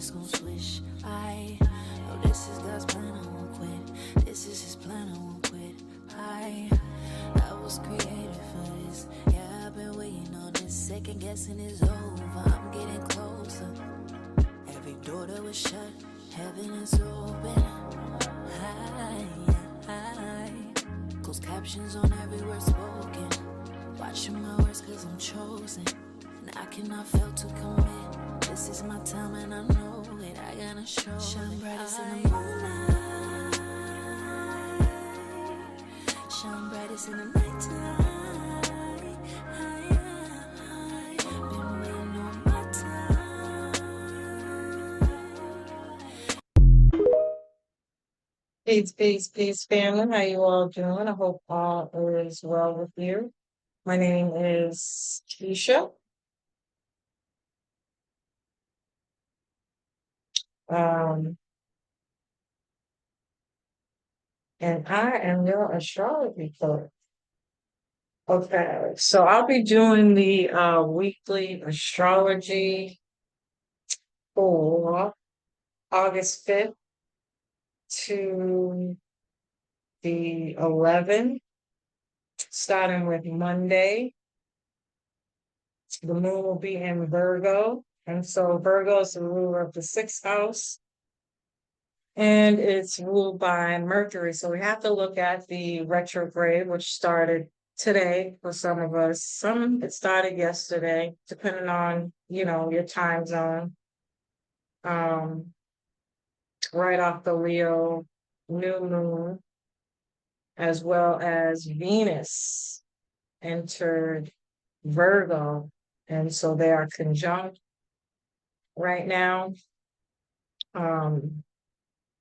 it's gon' switch. I know this is God's plan, I won't quit. This is his plan, I won't quit. I was created for this. Yeah, I've been waiting on this. Second guessing is over. I'm getting closer. Every door that was shut, heaven is open. High. Closed captions on every word spoken. Watching my words cause I'm chosen. And I cannot fail to commit. This is my time and I know it. I gotta show. Shine brightest in the moonlight. Shine brightest in the nighttime. Been waiting on my time. Peace, family. How you all doing? I hope all is well with you. My name is Keisha. Um, and I am your astrology coach. Okay, so I'll be doing the weekly astrology for August 5th to the 11th, starting with Monday. The moon will be in Virgo. And so Virgo is the ruler of the sixth house. And it's ruled by Mercury. So we have to look at the retrograde, which started today for some of us. Some it started yesterday, depending on, your time zone. Um, right off the Leo new moon, as well as Venus entered Virgo. And so they are conjunct right now.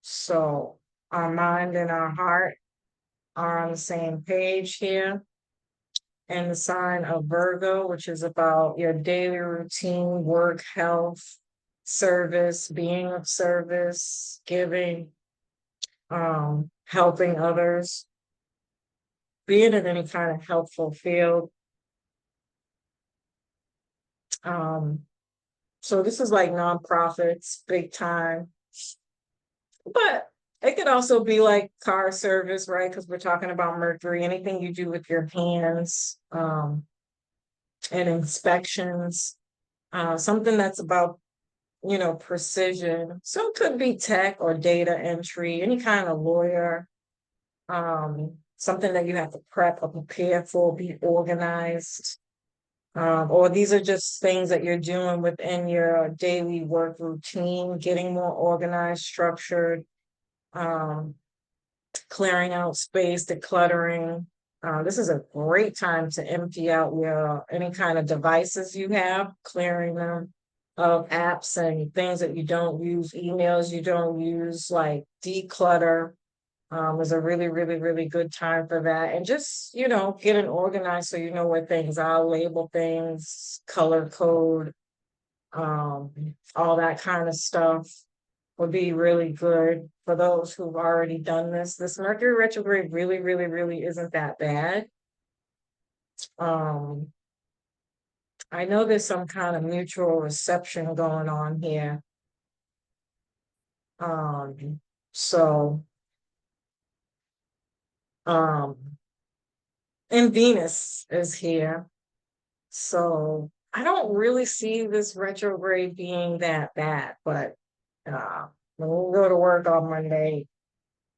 So our mind and our heart are on the same page here. And the sign of Virgo, which is about your daily routine, work, health, service, being of service, giving, helping others, being in any kind of helpful field. So this is like nonprofits, big time. But it could also be like car service, right? Because we're talking about Mercury, anything you do with your hands, and inspections, something that's about, precision. So it could be tech or data entry, any kind of lawyer, something that you have to prep or prepare for, be organized. Or these are just things that you're doing within your daily work routine, getting more organized, structured, um, clearing out space, decluttering. This is a great time to empty out your any kind of devices you have, clearing them of apps and things that you don't use, emails you don't use, like declutter. Is a really, really, really good time for that. And just, getting organized so you know where things are, label things, color code, all that kind of stuff would be really good for those who've already done this. This Mercury retrograde really, really, really isn't that bad. Um, I know there's some kind of mutual reception going on here. So um and Venus is here. So I don't really see this retrograde being that bad, but when we go to work on Monday,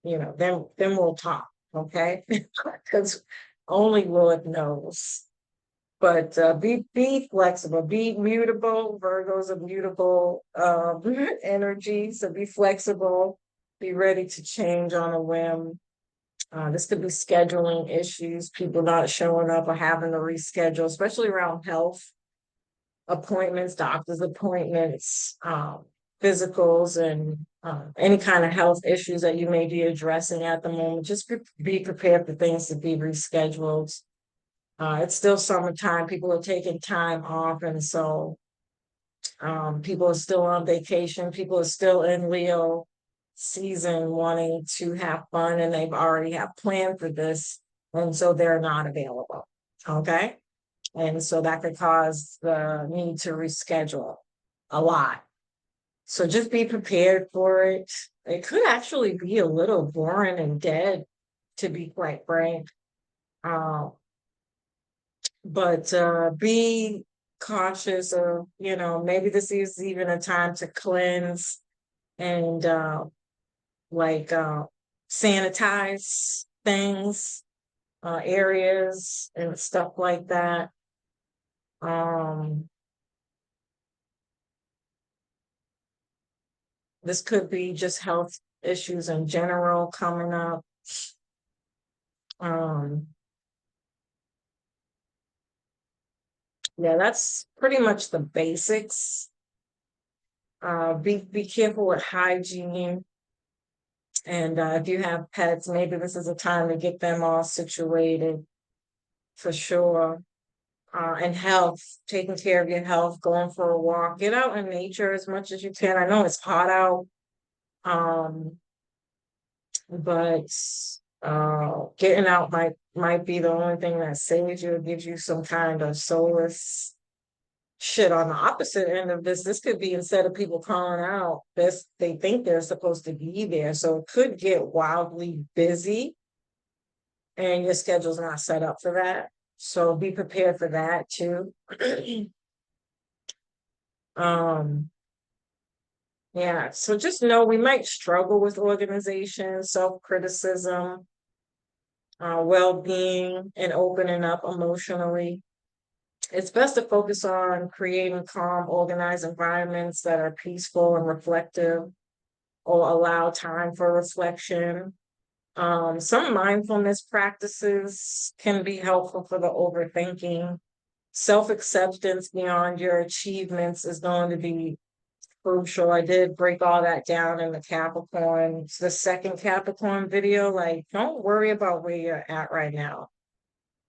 then we'll talk, okay? Because only Lord knows. But be flexible, be mutable. Virgos are mutable energy, so be flexible, be ready to change on a whim. This could be scheduling issues, people not showing up or having to reschedule, especially around health appointments, doctor's appointments, physicals, and any kind of health issues that you may be addressing at the moment. Just be prepared for things to be rescheduled. It's still summertime. People are taking time off, and so people are still on vacation. People are still in Leo season wanting to have fun, and they've already have planned for this, and so they're not available. Okay. And so that could cause the need to reschedule a lot. So just be prepared for it. It could actually be a little boring and dead, to be quite frank. Um, but be cautious of, maybe this is even a time to cleanse and like sanitize things, areas and stuff like that. Um, this could be just health issues in general coming up. Um, yeah, that's pretty much the basics. Be careful with hygiene, and if you have pets, maybe this is a time to get them all situated for sure. And health, taking care of your health, going for a walk, get out in nature as much as you can. I know it's hot out, um, but getting out might be the only thing that saves you, gives you some kind of solace. Shit, on the opposite end of this could be, instead of people calling out, this they think they're supposed to be there. So it could get wildly busy and your schedule's not set up for that. So be prepared for that too. um Yeah, so just know we might struggle with organization, self-criticism, well-being, and opening up emotionally. It's best to focus on creating calm, organized environments that are peaceful and reflective, or allow time for reflection. Some mindfulness practices can be helpful for the overthinking. Self-acceptance beyond your achievements is going to be crucial. I did break all that down in the Capricorn, the second Capricorn video. Like, don't worry about where you're at right now.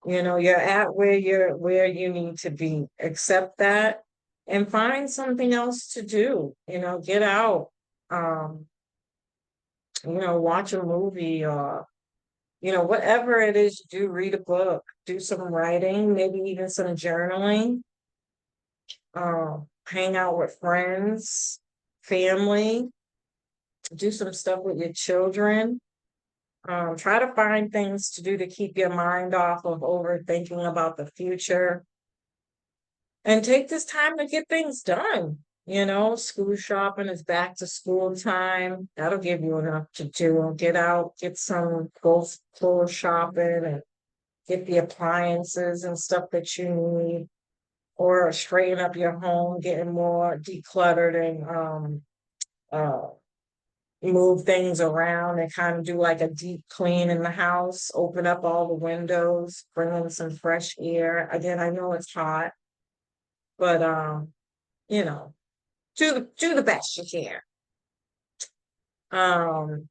You're at where you need to be. Accept that and find something else to do. Get out. Um, watch a movie, or whatever it is you do, read a book, do some writing, maybe even some journaling, hang out with friends, family, do some stuff with your children. Try to find things to do to keep your mind off of overthinking about the future. And take this time to get things done. School shopping is back to school time. That'll give you enough to do. Get out, go floor shopping and get the appliances and stuff that you need, or straighten up your home, getting more decluttered and uh move things around and kind of do like a deep clean in the house, open up all the windows, bring in some fresh air. Again, I know it's hot, but you know, do the best you can. Um,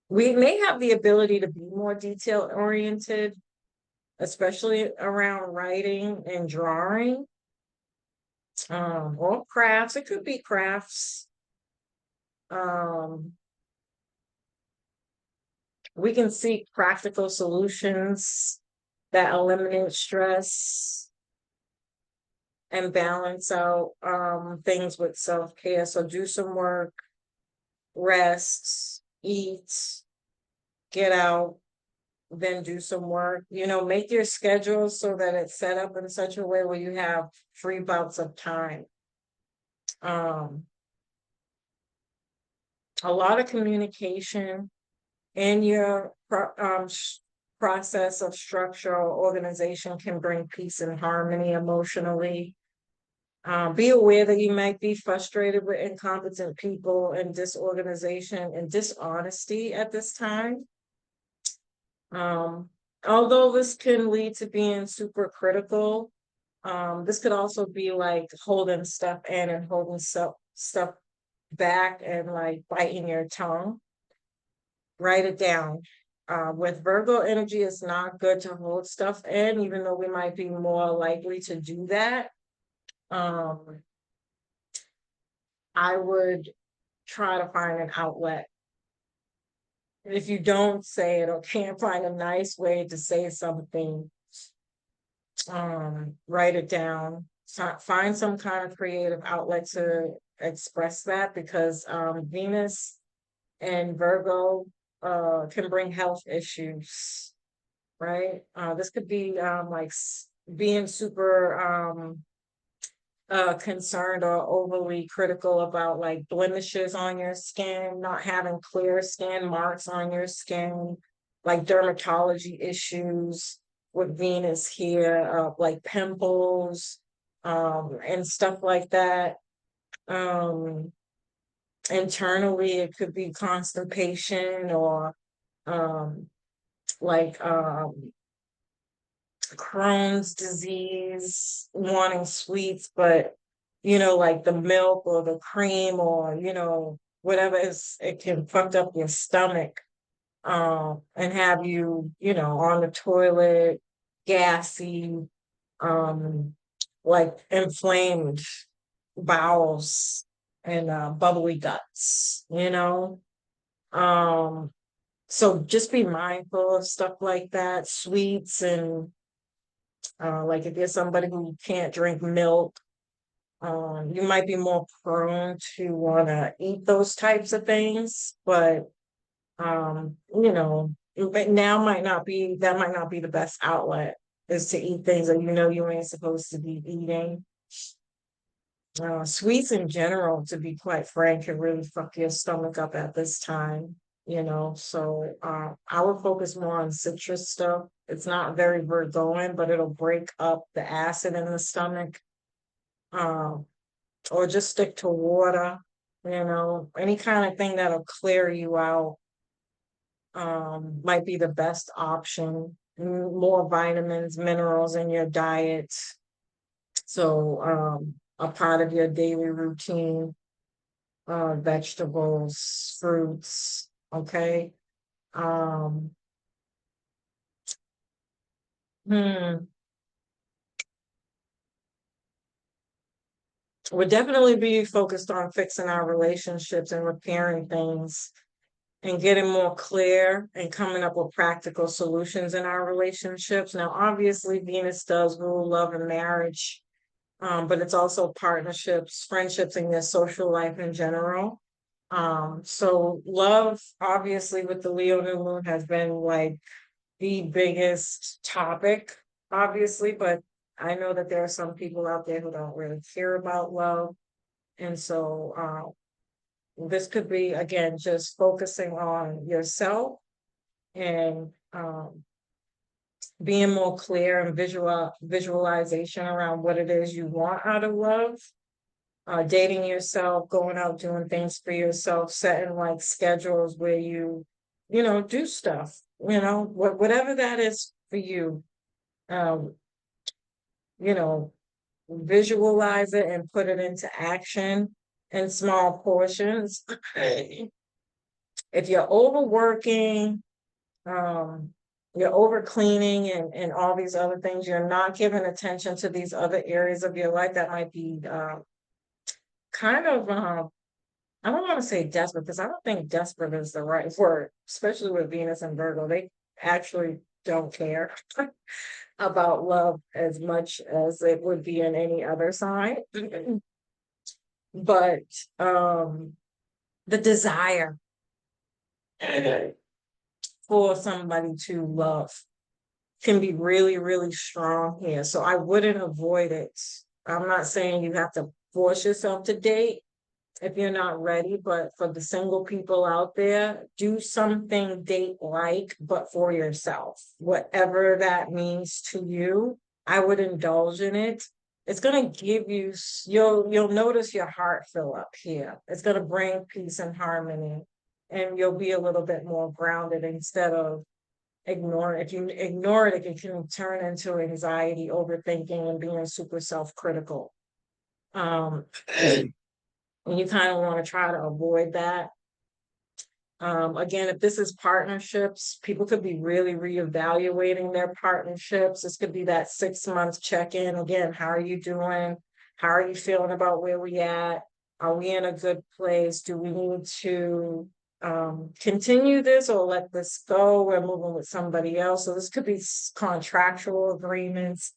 we may have the ability to be more detail oriented, especially around writing and drawing, or crafts. It could be crafts. Um, we can seek practical solutions that eliminate stress and balance out things with self-care. So do some work, rest, eat, get out, then do some work. Make your schedule so that it's set up in such a way where you have free bouts of time. Um, a lot of communication in your process of structure or organization can bring peace and harmony emotionally. Be aware that you might be frustrated with incompetent people and disorganization and dishonesty at this time. Although this can lead to being super critical, this could also be like holding stuff in and holding stuff back and like biting your tongue. Write it down. With Virgo energy, it's not good to hold stuff in, even though we might be more likely to do that. Um, I would try to find an outlet. If you don't say it or can't find a nice way to say something, write it down. find some kind of creative outlet to express that, because Venus and Virgo can bring health issues, right? This could be like being super concerned or overly critical about like blemishes on your skin, not having clear skin, marks on your skin, like dermatology issues with Venus here, like pimples, and stuff like that. Um, Internally, it could be constipation or um, like Crohn's disease, wanting sweets, but like the milk or the cream or whatever is, it can fuck up your stomach, and have you, on the toilet, gassy, um, like inflamed bowels and bubbly guts. Um, so just be mindful of stuff like that, sweets and like if you're somebody who can't drink milk, you might be more prone to want to eat those types of things. But but now might not be the best outlet, is to eat things that you ain't supposed to be eating. Sweets in general, to be quite frank, can really fuck your stomach up at this time. So I would focus more on citrus stuff. It's not very Virgoan, but it'll break up the acid in the stomach. Um, or just stick to water, any kind of thing that'll clear you out, might be the best option. More vitamins, minerals in your diet. So a part of your daily routine, vegetables, fruits, okay? Um, hmm, we'll definitely be focused on fixing our relationships and repairing things and getting more clear and coming up with practical solutions in our relationships. Now, obviously, Venus does rule love and marriage, but it's also partnerships, friendships, and your social life in general. So love, obviously, with the Leo new moon has been like the biggest topic, obviously, but I know that there are some people out there who don't really care about love. And so this could be, again, just focusing on yourself and being more clear and visualization around what it is you want out of love. Dating yourself, going out doing things for yourself, setting like schedules where you do stuff, whatever that is for you. Um, you know, Visualize it and put it into action in small portions. If you're overworking, um, you're over cleaning and all these other things, you're not giving attention to these other areas of your life that might be kind of I don't want to say desperate, because I don't think desperate is the right word, especially with Venus and Virgo. They actually don't care about love as much as it would be in any other sign. But the desire for somebody to love can be really, really strong here. So I wouldn't avoid it. I'm not saying you have to force yourself to date if you're not ready, but for the single people out there, do something date like, but for yourself. Whatever that means to you, I would indulge in it. It's gonna give you, you'll notice your heart fill up here. It's gonna bring peace and harmony, and you'll be a little bit more grounded instead of ignore. If you ignore it, it can turn into anxiety, overthinking, and being super self-critical. Um, and you kind of want to try to avoid that. Again, if this is partnerships, people could be really reevaluating their partnerships. This could be that 6 month check-in. Again, how are you doing? How are you feeling about where we at? Are we in a good place? Do we need to continue this or let this go? We're moving with somebody else. So this could be contractual agreements.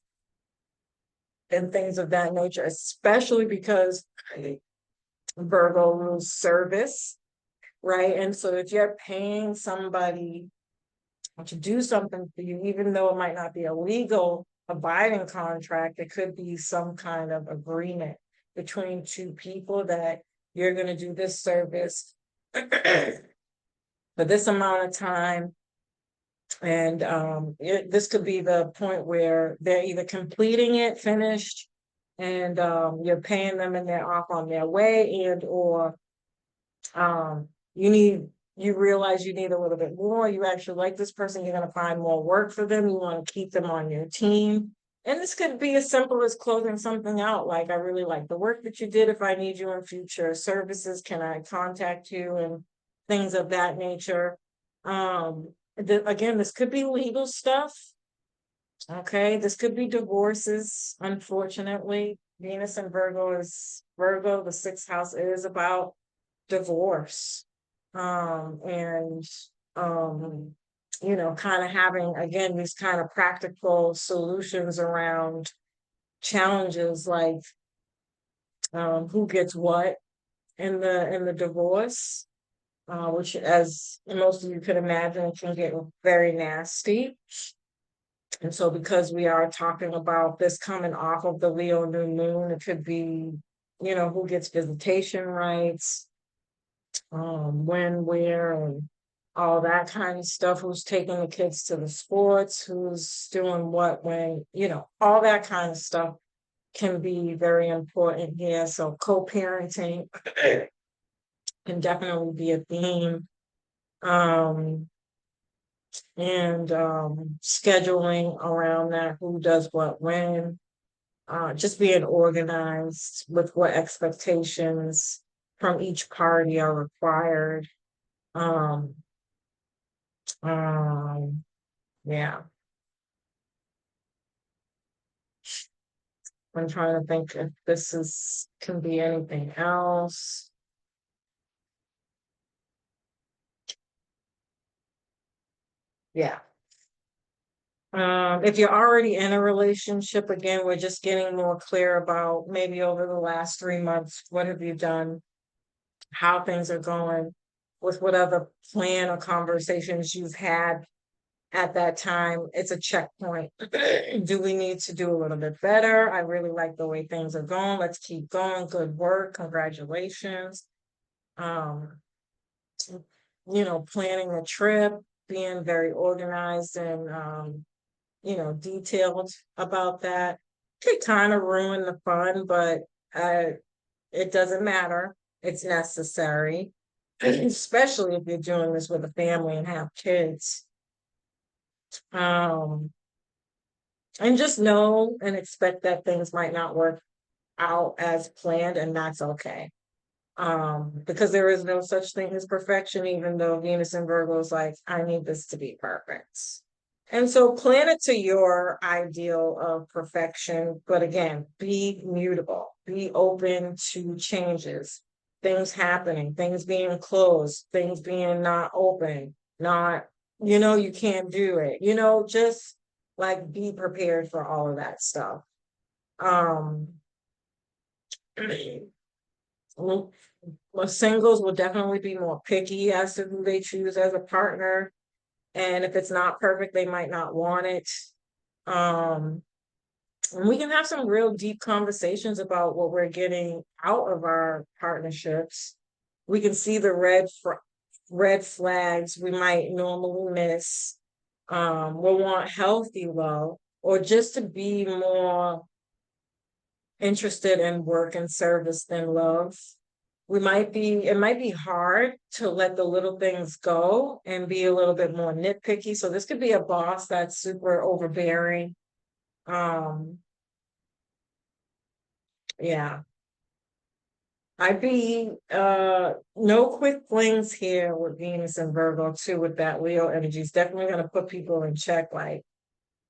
and things of that nature, especially because Virgo rules service, right? And so if you're paying somebody to do something for you, even though it might not be a legal abiding contract, it could be some kind of agreement between two people that you're going to do this service for this amount of time. And this could be the point where they're either completing it, finished, and you're paying them and they're off on their way, and or um, you realize you need a little bit more. You actually like this person. You're going to find more work for them. You want to keep them on your team. And this could be as simple as closing something out. Like, I really like the work that you did. If I need you in future services, can I contact you, and things of that nature. Again, this could be legal stuff. Okay, this could be divorces. Unfortunately, Venus and Virgo. The sixth house is about divorce. And um, kind of having, again, these kind of practical solutions around challenges, like who gets what in the divorce, which, as most of you could imagine, can get very nasty. And so, because we are talking about this coming off of the Leo new moon, it could be, who gets visitation rights, when, where, and all that kind of stuff. Who's taking the kids to the sports, who's doing what, when, all that kind of stuff can be very important here. So co-parenting can definitely be a theme. Um, and scheduling around that, who does what when, just being organized with what expectations from each party are required. Um, Um, yeah, I'm trying to think if this can be anything else. Yeah. If you're already in a relationship, again, we're just getting more clear about maybe over the last 3 months, what have you done, how things are going, with whatever plan or conversations you've had at that time. It's a checkpoint. Do we need to do a little bit better? I really like the way things are going. Let's keep going. Good work. Congratulations. Um, planning a trip, being very organized and detailed about that. Could kind of ruin the fun, but it doesn't matter. It's necessary, especially if you're doing this with a family and have kids. Um, and just know and expect that things might not work out as planned, and that's okay. Because there is no such thing as perfection, even though Venus and Virgo is like, I need this to be perfect. And so plan it to your ideal of perfection, but again, be mutable, be open to changes, things happening, things being closed, things being not open, not, you can't do it, just like be prepared for all of that stuff. Um, well, singles will definitely be more picky as to who they choose as a partner. And if it's not perfect, they might not want it. Um, and we can have some real deep conversations about what we're getting out of our partnerships. We can see the red flags we might normally miss. We'll want healthy love, or just to be more interested in work and service than love. It might be hard to let the little things go and be a little bit more nitpicky. So this could be a boss that's super overbearing. Um, yeah. I'd be no quick flings here with Venus and Virgo too, with that Leo energy. It's definitely gonna put people in check, like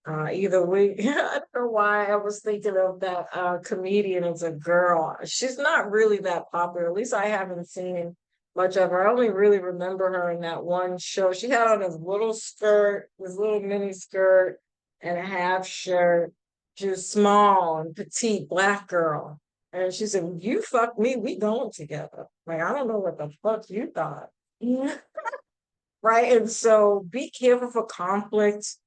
either we I don't know why I was thinking of that comedian as a girl. She's not really that popular. At least I haven't seen much of her. I only really remember her in that one show. She had on this little skirt, this little mini skirt and a half shirt. She was small and petite black girl. And she said, "You fuck me, we going together." Like, I don't know what the fuck you thought. Right. And so be careful for conflict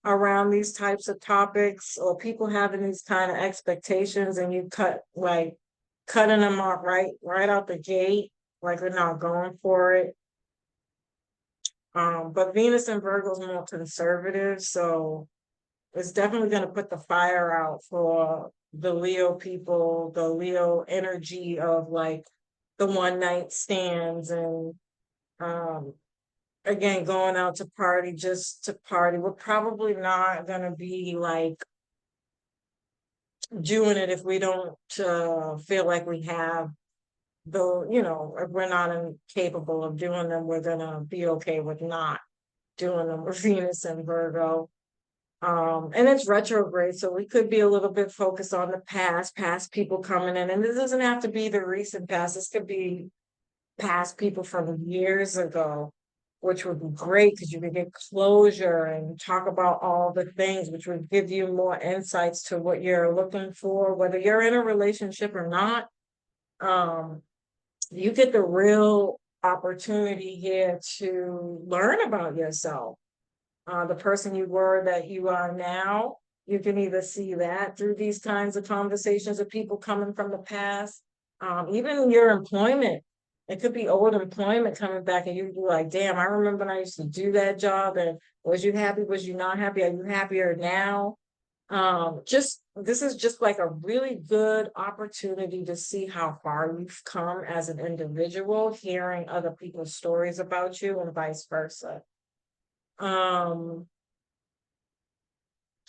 around these types of topics or people having these kind of expectations and you cutting them off right out the gate, like they're not going for it. But Venus and Virgo is more conservative, so it's definitely going to put the fire out for the Leo people, the Leo energy of like the one night stands and um again going out to party just to party. We're probably not going to be like doing it if we don't feel like we have the, if we're not incapable of doing them, we're going to be okay with not doing them with Venus and Virgo. And it's retrograde, so we could be a little bit focused on the past people coming in. And this doesn't have to be the recent past. This could be past people from years ago, which would be great because you could get closure and talk about all the things, which would give you more insights to what you're looking for, whether you're in a relationship or not. Um, you get the real opportunity here to learn about yourself, the person you were that you are now. You can either see that through these kinds of conversations of people coming from the past, even your employment. It could be old employment coming back, and you'd be like, "Damn, I remember when I used to do that job. And was you happy? Was you not happy? Are you happier now?" Just this is just like a really good opportunity to see how far you've come as an individual, hearing other people's stories about you, and vice versa. Um,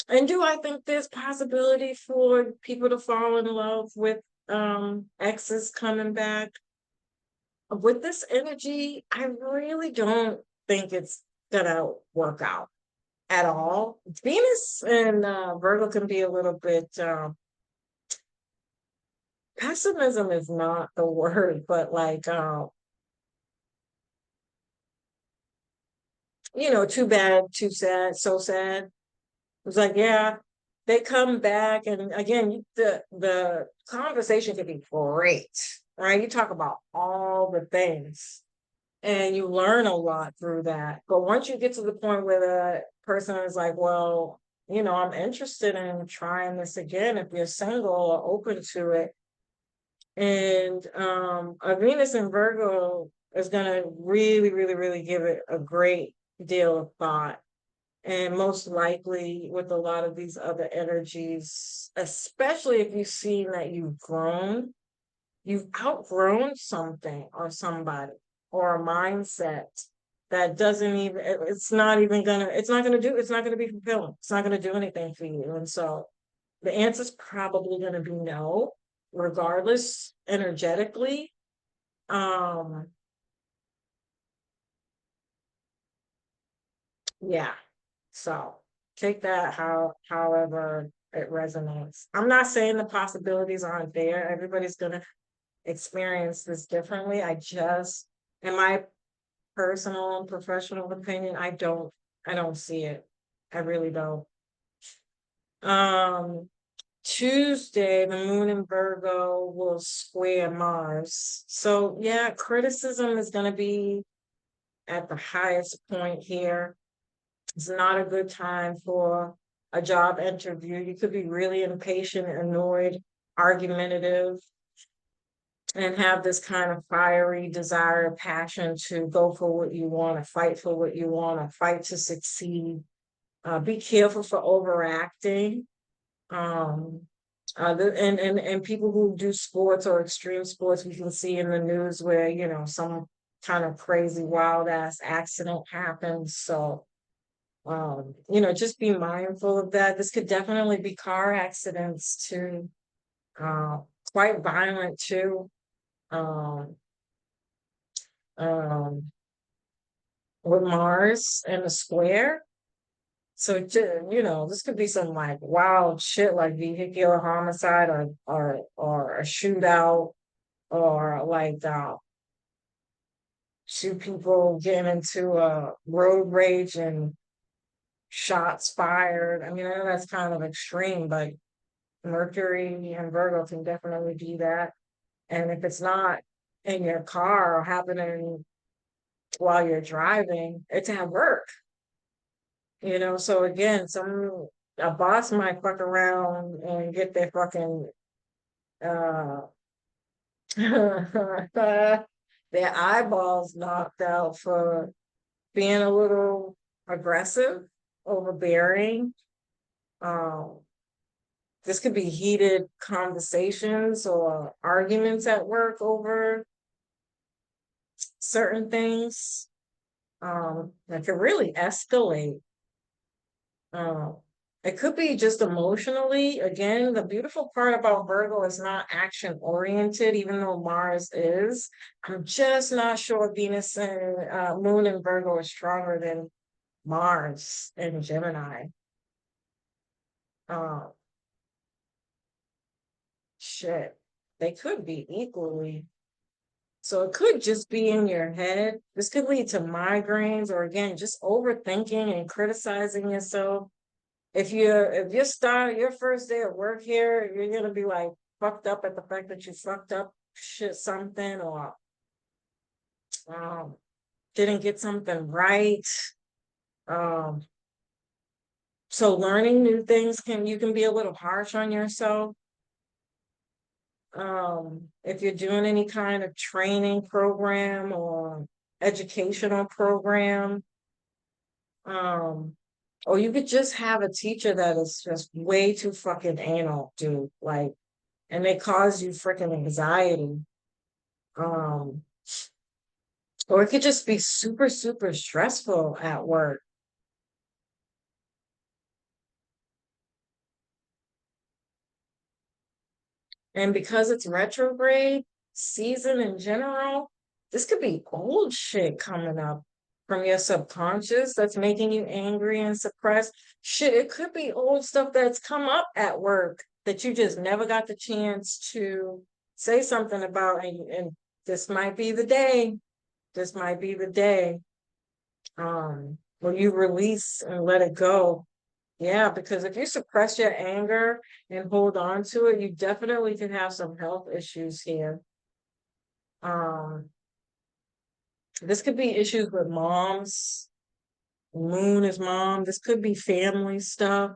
And do I think there's possibility for people to fall in love with exes coming back? With this energy, I really don't think it's gonna work out at all. Venus and Virgo can be a little bit pessimism is not the word, but like too bad, too sad, so sad. It's like, yeah, they come back, and again, the conversation could be great, right? You talk about all the things, and you learn a lot through that. But once you get to the point where the person is like, well, I'm interested in trying this again if you're single or open to it. And a Venus in Virgo is gonna really, really, really give it a great deal of thought. And most likely with a lot of these other energies, especially if you've seen that you've outgrown something or somebody or a mindset that doesn't even, it's not gonna be fulfilling. It's not gonna do anything for you. And so the answer's probably gonna be no, regardless, energetically. Um, yeah. So take that however it resonates. I'm not saying the possibilities aren't there. Everybody's gonna experience this differently. In my personal and professional opinion, I don't see it. I really don't. Um, Tuesday, the moon in Virgo will square Mars. So yeah, criticism is gonna be at the highest point here. It's not a good time for a job interview. You could be really impatient, annoyed, argumentative, and have this kind of fiery desire, passion to go for what you want, to fight for what you want, to fight to succeed. Be careful for overacting. Um, and people who do sports or extreme sports, we can see in the news where some kind of crazy wild ass accident happens. So just be mindful of that. This could definitely be car accidents too, uh, quite violent too. Um, um, with Mars and the square. So, this could be some like wild shit like vehicular homicide or a shootout or like two people getting into a road rage and shots fired. I mean, I know that's kind of extreme, but Mercury and Virgo can definitely do that. And if it's not in your car or happening while you're driving, it's at work, you know? So again, a boss might fuck around and get their fucking, uh, their eyeballs knocked out for being a little aggressive, overbearing. Um, this could be heated conversations or arguments at work over certain things that could really escalate. Um, it could be just emotionally. Again, the beautiful part about Virgo is not action oriented, even though Mars is. I'm just not sure Venus and Moon in Virgo is stronger than Mars and Gemini. Um, shit, they could be equally. So it could just be in your head. This could lead to migraines or again, just overthinking and criticizing yourself. If you start your first day of work here, you're gonna be like fucked up at the fact that you fucked up shit something or um didn't get something right. Um so learning new things you can be a little harsh on yourself. If you're doing any kind of training program or educational program, um, or you could just have a teacher that is just way too fucking anal, dude. Like, and they cause you freaking anxiety. Um, or it could just be super, super stressful at work. And because it's retrograde season in general, this could be old shit coming up from your subconscious that's making you angry and suppressed. Shit, it could be old stuff that's come up at work that you just never got the chance to say something about. And this might be the day. This might be the day when you release and let it go. Yeah, because if you suppress your anger and hold on to it, you definitely can have some health issues here. Um, this could be issues with moms. Moon is mom. This could be family stuff.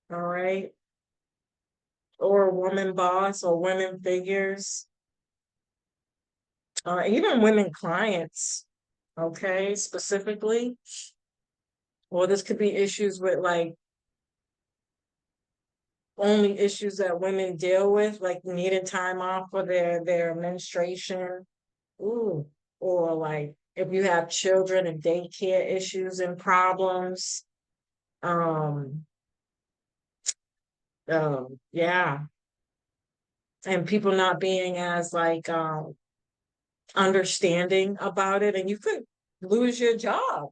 All right. Or a woman boss or women figures. Even women clients. Okay, specifically. Or this could be issues with like only issues that women deal with, like needing time off for their menstruation. Ooh, or like if you have children and daycare issues and problems. Um, yeah. And people not being as like understanding about it, and you could lose your job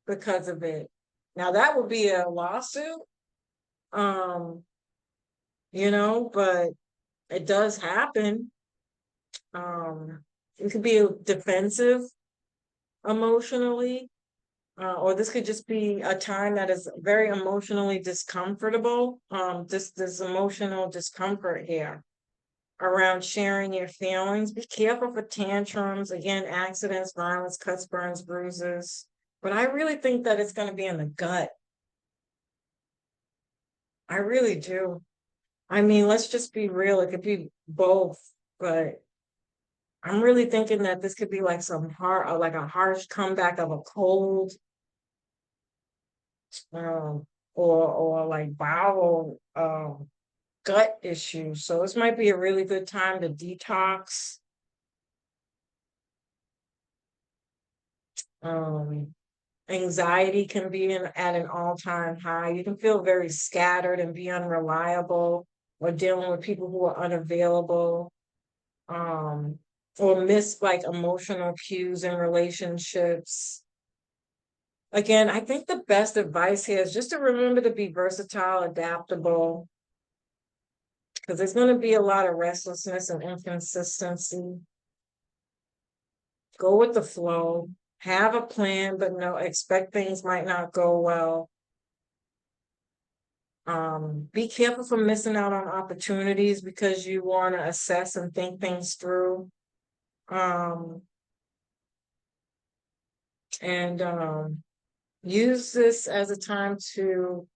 because of it. Now that would be a lawsuit, um, but it does happen. It could be defensive emotionally. Or this could just be a time that is very emotionally discomfortable. This emotional discomfort here around sharing your feelings. Be careful for tantrums, again, accidents, violence, cuts, burns, bruises. But I really think that it's going to be in the gut. I really do. I mean, let's just be real. It could be both, but I'm really thinking that this could be like like a harsh comeback of a cold, um, or like bowel, gut issues. So this might be a really good time to detox. Um, Anxiety can be at an all-time high. You can feel very scattered and be unreliable or dealing with people who are unavailable, um, or miss like emotional cues in relationships. Again, I think the best advice here is just to remember to be versatile, adaptable, because there's going to be a lot of restlessness and inconsistency. Go with the flow, have a plan, but no, expect things might not go well. Be careful from missing out on opportunities because you want to assess and think things through. Um, and use this as a time to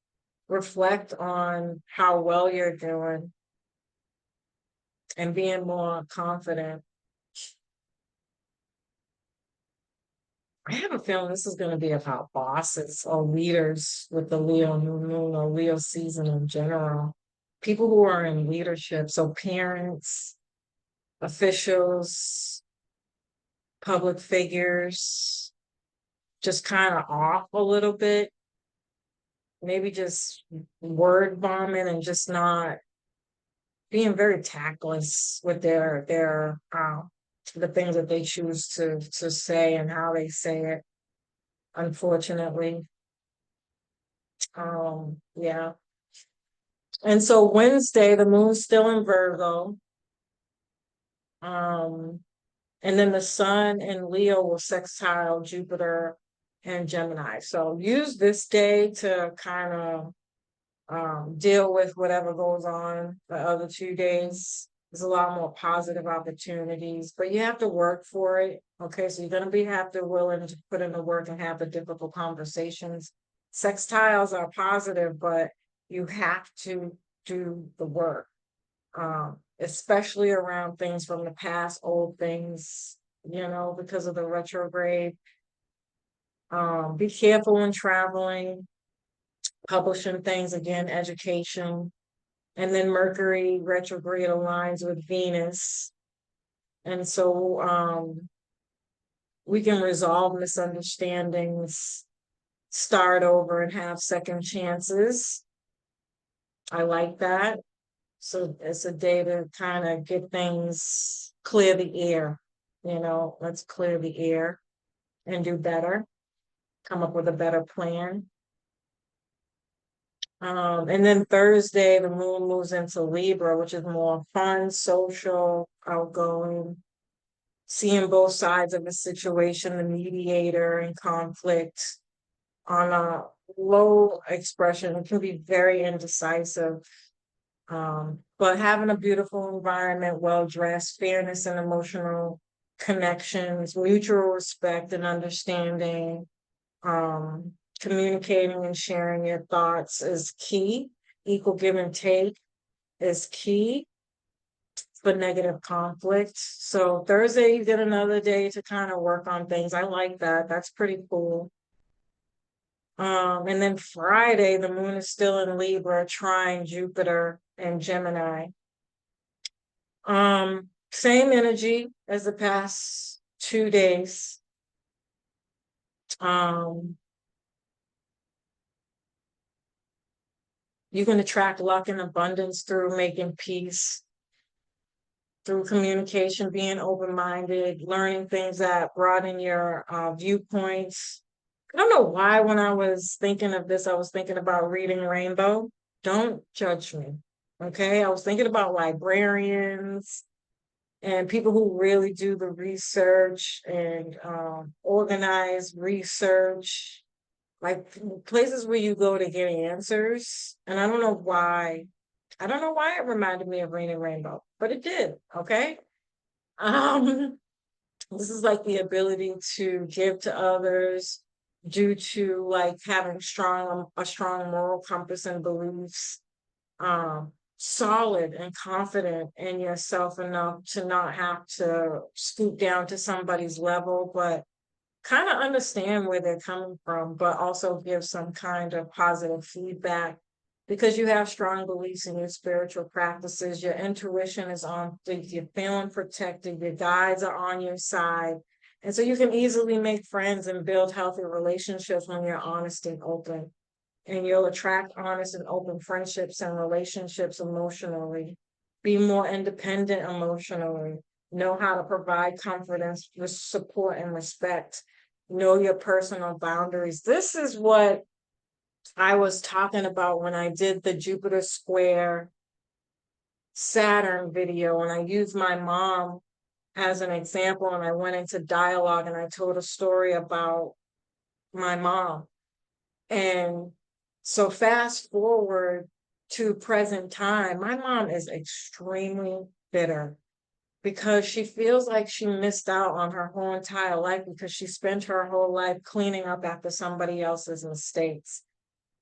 reflect on how well you're doing and being more confident. I have a feeling this is going to be about bosses or leaders with the Leo new moon or Leo season in general. People who are in leadership, so parents, officials, public figures, just kind of off a little bit, maybe just word bombing and just not being very tactless with their the things that they choose to say and how they say it, unfortunately. Yeah. And so Wednesday, the moon's still in Virgo. Um, and then the sun in Leo will sextile Jupiter and Gemini. So use this day to kind of deal with whatever goes on the other 2 days. There's a lot more positive opportunities, but you have to work for it. Okay, so you're going to have to willing to put in the work and have the difficult conversations. Sextiles are positive, but you have to do the work, especially around things from the past, old things, because of the retrograde. Be careful when traveling, publishing things, again, education. And then Mercury retrograde aligns with Venus. And so we can resolve misunderstandings, start over, and have second chances. I like that. So it's a day to kind of get things, clear the air. Let's clear the air and do better, come up with a better plan. And then Thursday, the moon moves into Libra, which is more fun, social, outgoing, seeing both sides of the situation, the mediator in conflict. On a low expression, it can be very indecisive. But having a beautiful environment, well dressed, fairness and emotional connections, mutual respect and understanding, communicating and sharing your thoughts is key. Equal give and take is key for negative conflict. So Thursday, you get another day to kind of work on things. I like that. That's pretty cool. And then Friday, the moon is still in Libra, trine Jupiter and Gemini. Same energy as the past 2 days. You can attract luck and abundance through making peace, through communication, being open-minded, learning things that broaden your viewpoints. I don't know why when I was thinking of this, I was thinking about reading Rainbow. Don't judge me, okay? I was thinking about librarians and people who really do the research and organize research, like places where you go to get answers. And I don't know why. I don't know why it reminded me of Reading Rainbow, but it did, okay? This is like the ability to give to others due to like having a strong moral compass and beliefs, solid and confident in yourself enough to not have to scoot down to somebody's level, but kind of understand where they're coming from, but also give some kind of positive feedback because you have strong beliefs in your spiritual practices. Your intuition is on, you're feeling protected, your guides are on your side. And so you can easily make friends and build healthy relationships when you're honest and open. And you'll attract honest and open friendships and relationships emotionally. Be more independent emotionally. Know how to provide comfort and support and respect. Know your personal boundaries. This is what I was talking about when I did the Jupiter square Saturn video, and I used my mom as an example, and I went into dialogue and I told a story about my mom. And so fast forward to present time, my mom is extremely bitter because she feels like she missed out on her whole entire life because she spent her whole life cleaning up after somebody else's mistakes.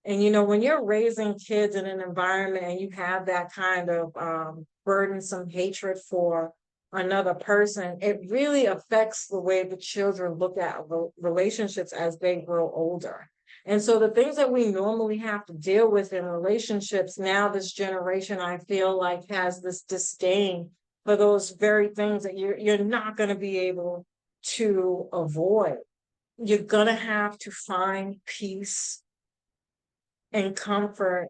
And when you're raising kids in an environment and you have that kind of burdensome hatred for another person, it really affects the way the children look at relationships as they grow older. And so the things that we normally have to deal with in relationships, now this generation, I feel like, has this disdain for those very things that you're not going to be able to avoid. You're going to have to find peace and comfort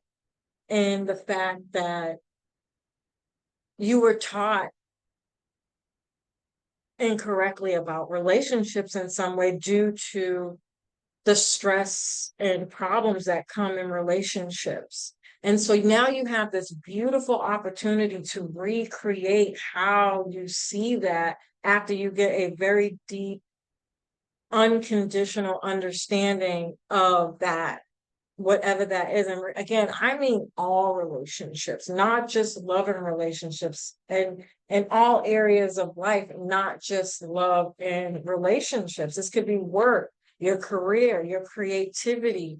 in the fact that you were taught incorrectly about relationships in some way due to the stress and problems that come in relationships. And so now you have this beautiful opportunity to recreate how you see that after you get a very deep, unconditional understanding of that, whatever that is. And again, I mean all relationships, not just loving relationships, and in all areas of life, not just love and relationships. This could be work, your career, your creativity,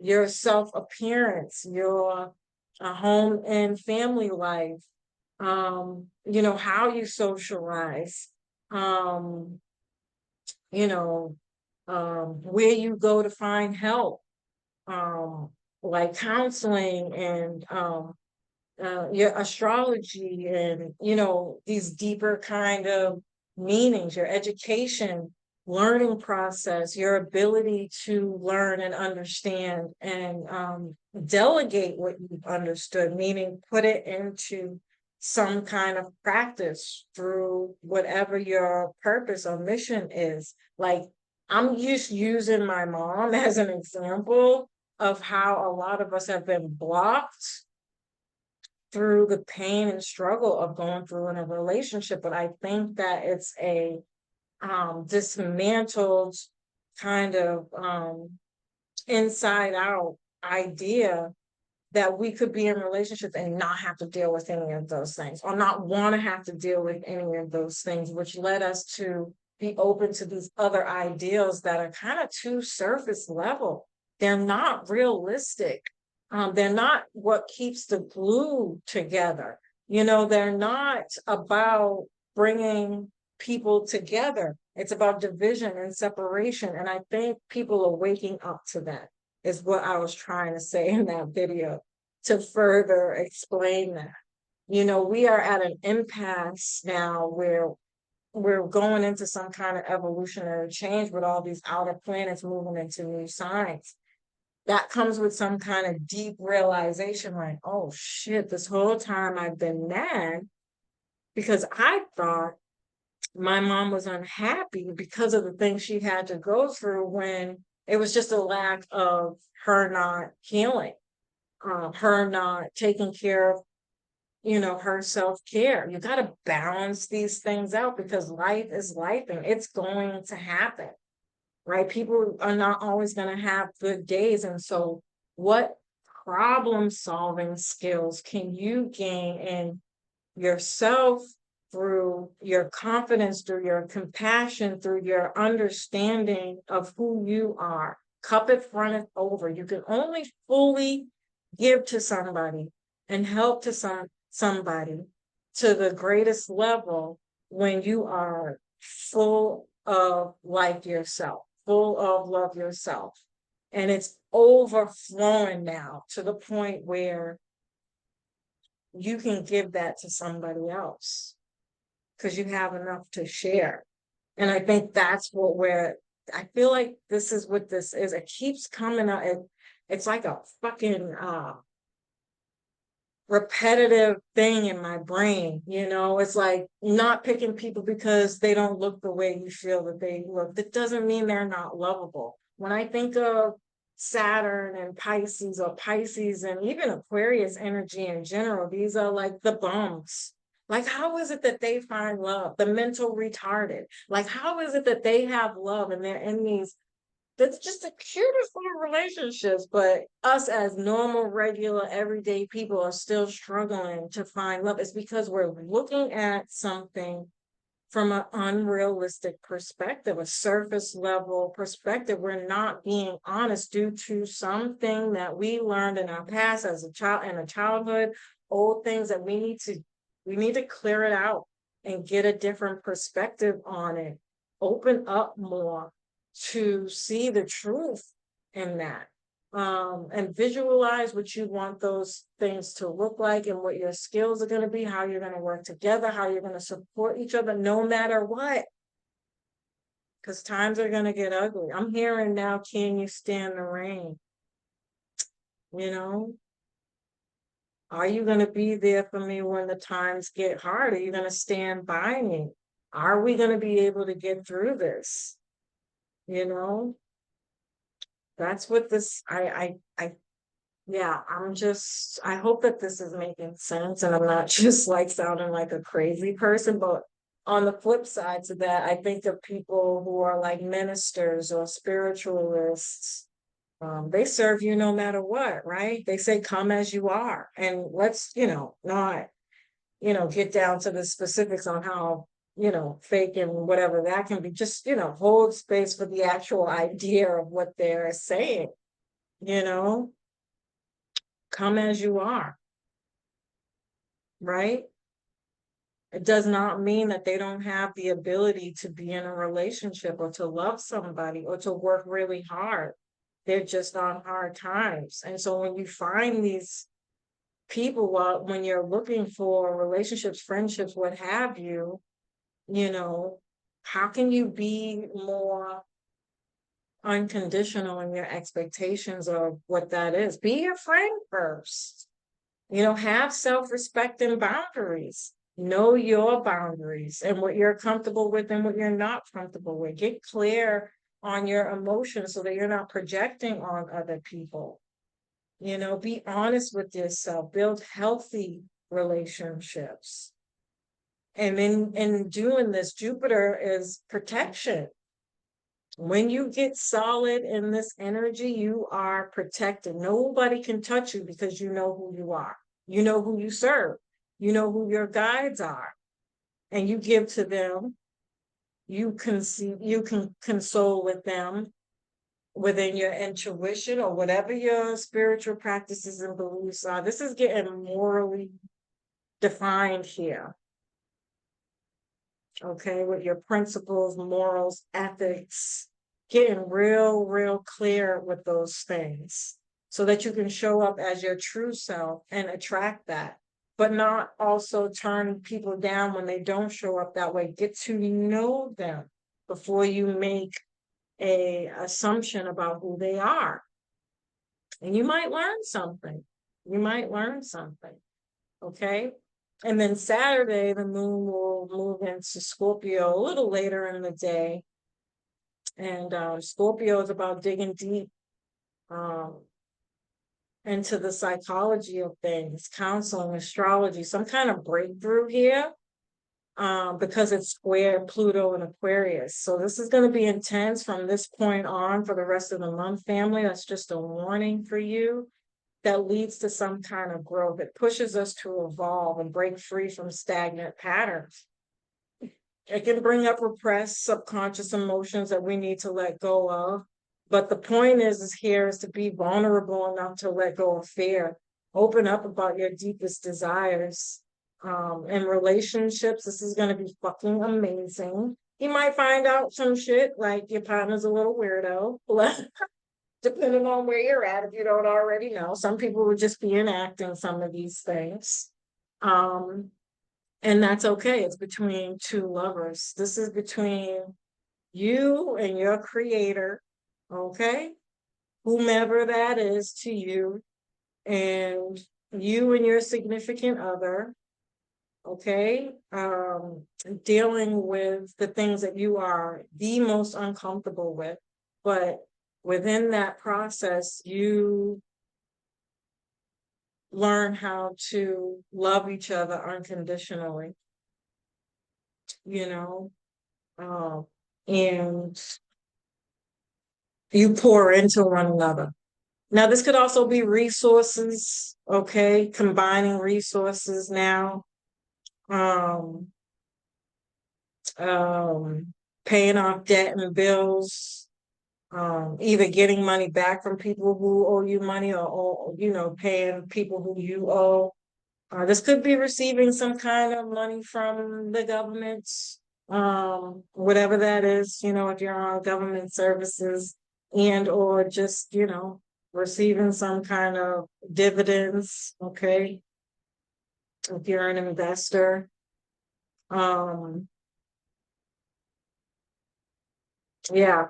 your self-appearance, your home and family life, how you socialize, um, you know, where you go to find help, um, like counseling and your astrology and these deeper kind of meanings, your education, learning process, your ability to learn and understand and delegate what you've understood, meaning put it into some kind of practice through whatever your purpose or mission is. Like, I'm just using my mom as an example of how a lot of us have been blocked through the pain and struggle of going through in a relationship. But I think that it's a dismantled kind of inside out idea that we could be in relationships and not have to deal with any of those things, or not want to have to deal with any of those things, which led us to be open to these other ideals that are kind of too surface level. They're not realistic. They're not what keeps the glue together. They're not about bringing people together. It's about division and separation. And I think people are waking up to that, is what I was trying to say in that video to further explain that. We are at an impasse now where we're going into some kind of evolutionary change with all these outer planets moving into new signs. That comes with some kind of deep realization, like, oh shit, this whole time I've been mad because I thought my mom was unhappy because of the things she had to go through, when it was just a lack of her not healing, her not taking care of her self-care. You got to balance these things out because life is life and it's going to happen, right? People are not always going to have good days. And so what problem solving skills can you gain in yourself, through your confidence, through your compassion, through your understanding of who you are? Cup it, runneth over. You can only fully give to somebody and help to somebody to the greatest level when you are full of life yourself, full of love yourself. And it's overflowing now to the point where you can give that to somebody else because you have enough to share. And I think that's I feel like this is what this is. It keeps coming out. It's like a fucking repetitive thing in my brain. It's like not picking people because they don't look the way you feel that they look. That doesn't mean they're not lovable. When I think of Saturn and Pisces, or Pisces and even Aquarius energy in general, these are like the bums. Like, how is it that they find love? The mental retarded. Like, how is it that they have love and they're in these That's just the cutest little relationships, but us as normal, regular, everyday people are still struggling to find love. It's because we're looking at something from an unrealistic perspective, a surface level perspective. We're not being honest due to something that we learned in our past as a child, in a childhood, old things that we need to clear it out and get a different perspective on it. Open up more to see the truth in that. And visualize what you want those things to look like and what your skills are going to be, how you're going to work together, how you're going to support each other no matter what. Because times are going to get ugly. I'm hearing now, can you stand the rain? You know, are you going to be there for me when the times get hard? Are you going to stand by me? Are we going to be able to get through this? You know, that's what this, yeah, I hope that this is making sense and I'm not just like sounding like a crazy person. But on the flip side to that, I think of people who are like ministers or spiritualists. They serve you no matter what, right? They say, come as you are. And let's, not, get down to the specifics on how, fake and whatever that can be. Just, hold space for the actual idea of what they're saying, you know? Come as you are, right? It does not mean that they don't have the ability to be in a relationship or to love somebody or to work really hard. They're just on hard times. And so when you find these people, when you're looking for relationships, friendships, what have you, you know, how can you be more unconditional in your expectations of what that is? Be your friend first. Have self-respect and boundaries. Know your boundaries and what you're comfortable with and what you're not comfortable with. Get clear on your emotions so that you're not projecting on other people. Be honest with yourself. Build healthy relationships. And in doing this, Jupiter is protection. When you get solid in this energy, you are protected. Nobody can touch you because you know who you are. You know who you serve. You know who your guides are. And you give to them. You can console with them within your intuition or whatever your spiritual practices and beliefs are. This is getting morally defined here. Okay, with your principles, morals, ethics, getting real clear with those things so that you can show up as your true self and attract that, but not also turn people down when they don't show up that way. Get to know them before you make a assumption about who they are. And you might learn something. You might learn something. Okay. And then Saturday, the moon will move into Scorpio a little later in the day. And Scorpio is about digging deep um, into the psychology of things, counseling, astrology, some kind of breakthrough here because it's square Pluto and Aquarius. So this is going to be intense from this point on for the rest of the month, family. That's just a warning for you. That leads to some kind of growth. It pushes us to evolve and break free from stagnant patterns. It can bring up repressed subconscious emotions that we need to let go of. But the point is here is to be vulnerable enough to let go of fear. Open up about your deepest desires. In relationships, this is going to be fucking amazing. You might find out some shit like your partner's a little weirdo. Depending on where you're at, if you don't already know. Some people would just be enacting some of these things. And that's okay. It's between two lovers. This is between you and your creator, okay? Whomever that is to you, and you and your significant other, okay? Dealing with the things that you are the most uncomfortable with. But within that process, you learn how to love each other unconditionally, you know, and You pour into one another. Now, this could also be resources, okay? Combining resources now. Um, um, Paying off debt and bills, either getting money back from people who owe you money or paying people who you owe. This could be receiving some kind of money from the government, whatever that is, if you're on government services and or just, receiving some kind of dividends, okay, if you're an investor. Um, yeah.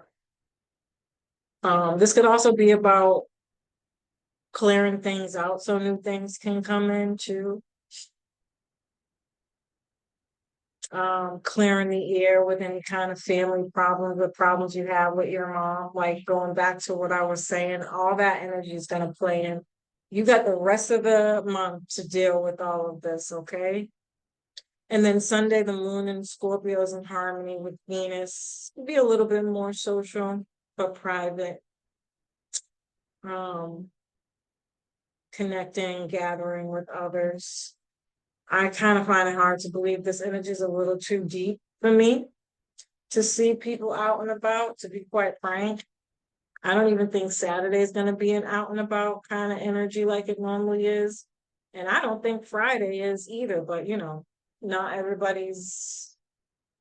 This could also be about clearing things out so new things can come in too. Clearing the air with any kind of family problems or problems you have with your mom, like going back to what I was saying, all that energy is going to play in. You got the rest of the month to deal with all of this, okay? And then Sunday, the moon in Scorpio is in harmony with Venus. Be a little bit more social, but private. Um, Connecting, gathering with others. I kind of find it hard to believe this energy is a little too deep for me to see people out and about, to be quite frank. I don't even think Saturday is going to be an out and about kind of energy like it normally is. And I don't think Friday is either, but not everybody's,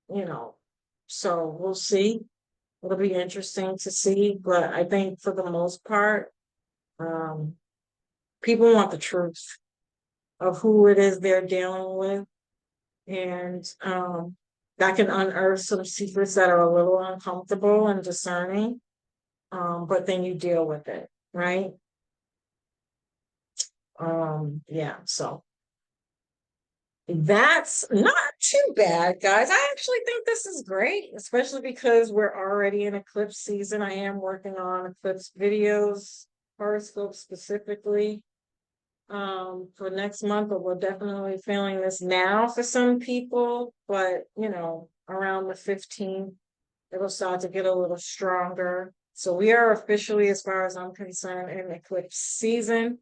you know, so we'll see. It'll be interesting to see. But I think for the most part, um, people want the truth of who it is they're dealing with. And that can unearth some secrets that are a little uncomfortable and discerning. But then you deal with it, right? Yeah, so that's not too bad, guys. I actually think this is great, especially because we're already in eclipse season. I am working on eclipse videos, horoscope specifically, for next month, but we're definitely feeling this now for some people, but around the 15th, it'll start to get a little stronger. So we are officially, as far as I'm concerned, in eclipse season,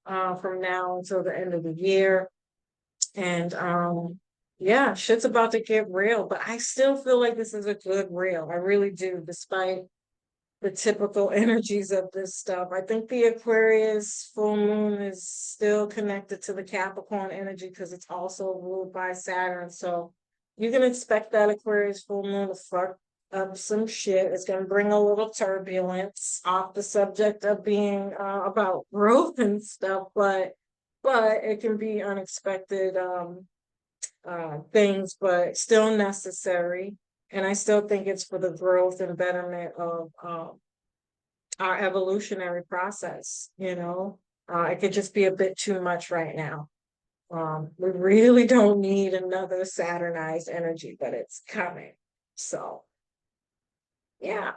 from now until the end of the year. And yeah, shit's about to get real, but I still feel like this is a good real. I really do, despite the typical energies of this stuff. I think the Aquarius full moon is still connected to the Capricorn energy because it's also ruled by Saturn. So you can expect that Aquarius full moon to fuck up some shit. It's going to bring a little turbulence off the subject of being about growth and stuff, but it can be unexpected things, but still necessary. And I still think it's for the growth and betterment of our evolutionary process. It could just be a bit too much right now. We really don't need another Saturnized energy, but it's coming. So, yeah,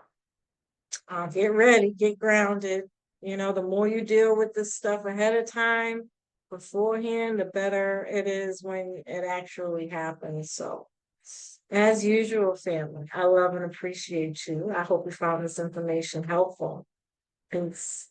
get ready, get grounded. The more you deal with this stuff ahead of time, beforehand, the better it is when it actually happens. So, as usual, family, I love and appreciate you. I hope you found this information helpful. Peace.